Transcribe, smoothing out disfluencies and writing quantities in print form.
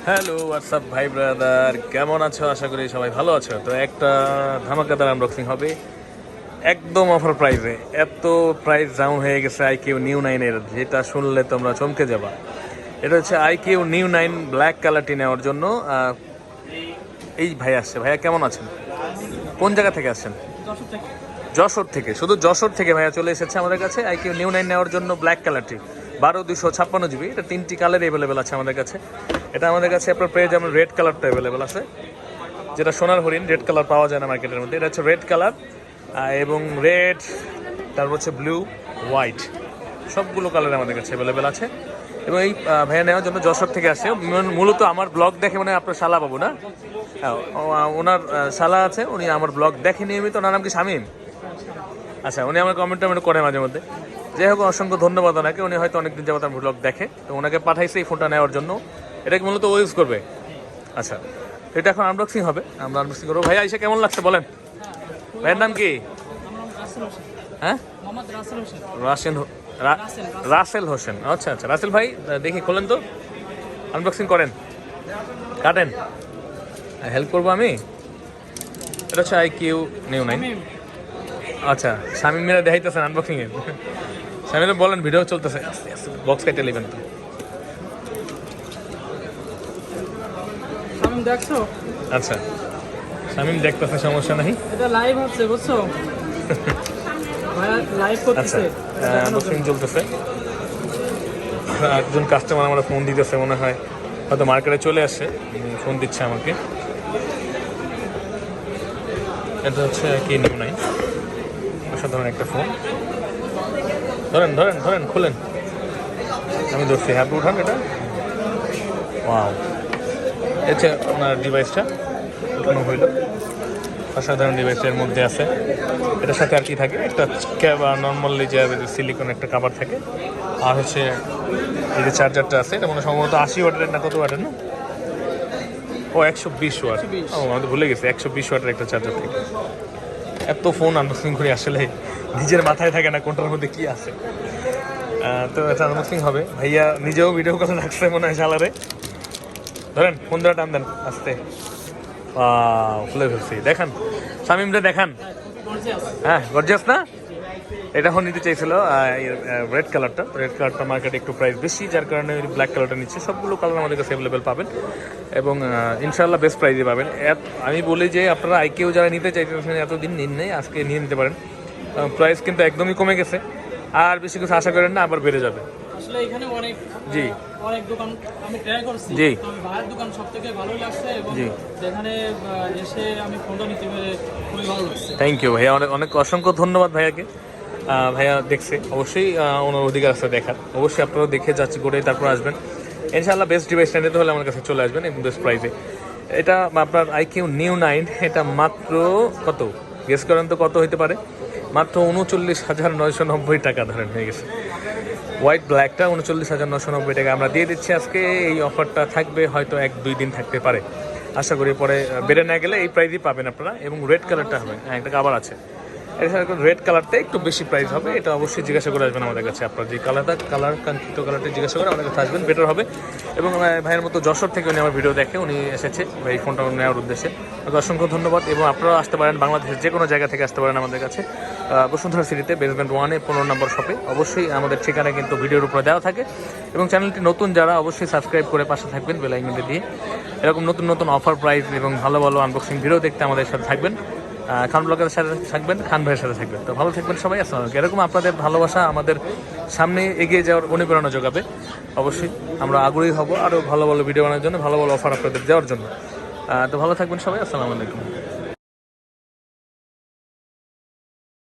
Hello WhatsApp ভাই brother, কেমন আছো? আশা করি সবাই ভালো আছো। তো একটা ধামাকাদার আনবক্সিং হবে একদম অফার প্রাইসে। এত প্রাইস ডাউন হয়ে গেছে আইকিউ নিউ 9-এর, যেটা শুনলে তোমরা চমকে যাবা। এটা হচ্ছে আইকিউ নিউ 9 ব্ল্যাক কালারটি নেওয়ার জন্য এই ভাই আসছে। ভাইয়া কেমন আছেন? কোন জায়গা থেকে আসছেন? যশোর থেকে। শুধু যশোর থেকে ভাইয়া চলে এসেছে আমাদের কাছে আইকিউ নিউ 9 নেওয়ার জন্য ব্ল্যাক কালারটি 12/256 GB। এটা 3টি কালার অ্যাভেলেবেল আছে আমাদের কাছে। এটা আমাদের কাছে আপনার পেয়ে যাবেন রেড কালারটা অ্যাভেলেবেল আছে, যেটা সোনার হরিণ। রেড কালার পাওয়া যায় না মার্কেটের মধ্যে। এটা হচ্ছে রেড কালার এবং রেড, তারপর হচ্ছে ব্লু, হোয়াইট, সবগুলো কালার আমাদের কাছে অ্যাভেলেবেল আছে। এবং এই ভাইয়া নেওয়ার জন্য যশোর থেকে আসে। মূলত আমার ব্লগ দেখে মানে আপনার শালা বাবু না, হ্যাঁ ওনার শালা আছে, উনি আমার ব্লগ দেখে নিয়মিত। ওনার নাম কি শামীম? আচ্ছা, উনি আমার কমেন্ট করে মাঝে মধ্যে। যাই হোক, অসংখ্য ধন্যবাদ ওনাকে। উনি হয়তো অনেকদিন যাবত আমার ব্লগ দেখে, তো ওনাকে পাঠাইছে এই ফোনটা নেওয়ার জন্য। এটাকে মূলত ও ইউজ করবে। আচ্ছা, এটা এখন আনবক্সিং হবে, আমরা আনবক্সিং করবো। ভাইয়া এসে কেমন লাগছে বলেন? ভাইয়ের নাম কি? হ্যাঁ, রাসেল হোসেন। আচ্ছা আচ্ছা, রাসেল ভাই দেখি খোলেন তো, আনবক্সিং করেন, কাটেন, হেল্প করবো আমি। এটা হচ্ছে আইকিউ নিউ 9। আচ্ছা, শামীম মিরা দেখাইতেছেন আনবক্সিং এর। শামীম বলেন, ভিডিও চলতেছে, বক্স কেটে নেবেন তো। দেখছো? আচ্ছা, শামীম দেখতেছে, সমস্যা নাই। এটা লাইভ হচ্ছে, বুঝছো? লাইভ আচ্ছা, করতেছে, আনবক্সিং চলতেছে। একজন কাস্টমার আমার ফোন দিতেছে, মনে হয় হয়তো মার্কেটে চলে আসছে, ফোন দিচ্ছে আমাকে। এটা হচ্ছে কি নিউ 9, অসাধারণ একটা ফোন। ধরেন ধরেন ধরেন, খুলেন, আমি ধরছি। হ্যাঁ, উঠান এটা। ওয়াও, এটা ওনার ডিভাইসটা উঠানো হইল। অসাধারণ ডিভাইসের মধ্যে আছে। এটার সাথে আর কি থাকে, একটা নর্মালি যে সিলিকন একটা কাভার থাকে, আর হচ্ছে এই যে চার্জারটা আছে, এটা মনে সম্ভবত 80 ওয়াটের না কত ওয়াটের না, ও 120 ওয়াট। ও, আমাদের ভুলে গেছে, 120 ওয়াটের একটা চার্জার থাকে। এত ফোন আনবক্সিং করে আসলে নিজের মাথায় থাকে না কোনটার মধ্যে কি আছে। তো এটা আনবক্সিং হবে। ভাইয়া নিজেও ভিডিও করে রাখছে মনে হয় শালারে। ধরেন, ফোন ধরে টান দেন আস্তে। খুলে ফেলছি, দেখান শামীমরে, দেখান। হ্যাঁ, গর্জিয়াস না? এটা এখন নিতে চাইছিল রেড কালারটা। রেড কালারটা মার্কেটে একটু প্রাইস বেশি, যার কারণে ব্ল্যাক কালারটা নিচ্ছে। সবগুলো কালার আমাদের কাছে অ্যাভেলেবেল পাবেন এবং ইনশাআল্লাহ বেস্ট প্রাইসে পাবেন। আমি বলি যে আপনারা আইকিউ যারা নিতে চাইতেছেন এতদিন নিন নেই, আজকে নিয়ে নিতে পারেন। প্রাইস কিন্তু একদমই কমে গেছে, আর বেশি কিছু আশা করেন না, আবার বেড়ে যাবে। আসলে এখানে অনেক জি অনেক দোকান আমি ট্রাই করছি, জি, আমি ভাইয়ের দোকান সবথেকে ভালো লাগছে এবং জি, যেখানে এসে আমি ফোনটা নিতে পেরে খুবই ভালো লাগছে। থ্যাংক ইউ ভাইয়া, অনেক অনেক অসংখ্য ধন্যবাদ ভাইয়াকে। ভাইয়া দেখছে, অবশ্যই ওনার অধিকার আছে দেখার। অবশ্যই আপনারাও দেখে যাচ্ছি করে তারপর আসবেন। ইনশাআল্লাহ বেস্ট ডিভাইসটা নিতে হলে আমার কাছে চলে আসবেন এবং বেস্ট প্রাইসে। এটা আপনার আইকিউ নিউ 9, এটা মাত্র কত গেস করেন তো, কত হতে পারে? মাত্র 39,990 টাকা ধরেন হয়ে গেছে। হোয়াইট ব্ল্যাকটা 39,990 টাকা আমরা দিয়ে দিচ্ছি আজকে। এই অফারটা থাকবে হয়তো 1-2 দিন থাকতে পারে, আশা করি। পরে বেড়ে না গেলে এই প্রাইসই পাবেন আপনারা। এবং রেড কালারটা হবে, হ্যাঁ একটা আবার আছে। এছাড়া রেড কালারটা একটু বেশি প্রাইস হবে, এটা অবশ্যই জিজ্ঞাসা করে আসবেন আমাদের কাছে। আপনার যে কালার কাঙ্ক্ষিত কালারটা জিজ্ঞাসা করে আমাদের কাছে আসবেন, বেটার হবে। এবং ভাইয়ের মতো যশোর থেকে উনি আমার ভিডিও দেখে উনি এসেছে এই ফোনটা নেওয়ার উদ্দেশ্যে। অসংখ্য ধন্যবাদ। এবং আপনারাও আসতে পারেন, বাংলাদেশের যে কোনো জায়গা থেকে আসতে পারেন আমাদের কাছে। বসুন্ধরা সিটিতে বেসমেন্ট 1-এ 15 নম্বর শপে। অবশ্যই আমাদের ঠিকানা কিন্তু ভিডিওর উপরে দেওয়া থাকে। এবং চ্যানেলটি নতুন যারা, অবশ্যই সাবস্ক্রাইব করে পাশে থাকবেন বেল আইকনটি দিয়ে। এরকম নতুন নতুন অফার প্রাইস এবং ভালো ভালো আনবক্সিং ভিডিও দেখতে আমাদের সাথে থাকবেন। খান ব্লগের সাথে থাকবেন, খান ভাইয়ের সাথে থাকবেন। তো ভালো থাকবেন সবাই। আসসালামু আলাইকুম। এরকম আপনাদের ভালোবাসা আমাদের সামনে এগিয়ে যাওয়ার অনুপ্রেরণা যোগাবে। অবশ্যই আমরা আগ্রহী হব আরও ভালো ভালো ভিডিও বানানোর জন্য, ভালো ভালো অফার আপনাদের দেওয়ার জন্য। তো ভালো থাকবেন সবাই। আসসালামু আলাইকুম।